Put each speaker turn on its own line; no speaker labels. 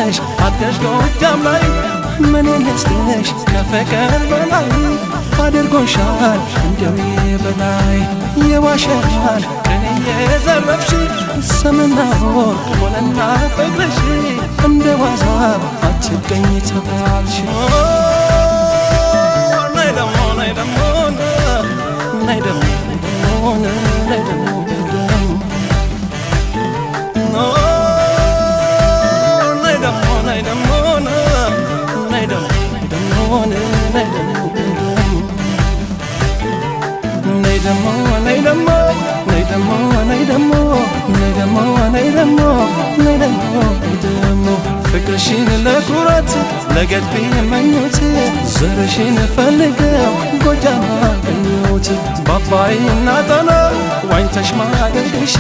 ነሽ አደሽ ጎጃም ላይ ምን ልስጥሽ ከፍቅር በላይ አድርጎሻል እንደው በላይ የዋሸሻል ከኔ የዘረፍሽ ስምና ወርቅ ሆነና ፍቅርሽ እንደ ዋዛ አትገኝ ተባልሽ ናይ ደሞ ናይ ደሞ ናይ ደሞ ናይ ደሞ ፍቅርሽን ለኩራት ለገድቤ መኞት ዘርሽን ፈልገው ጎጃም አገኘሁት ባባይና ጣና ዋኝተሽ ማደግሽ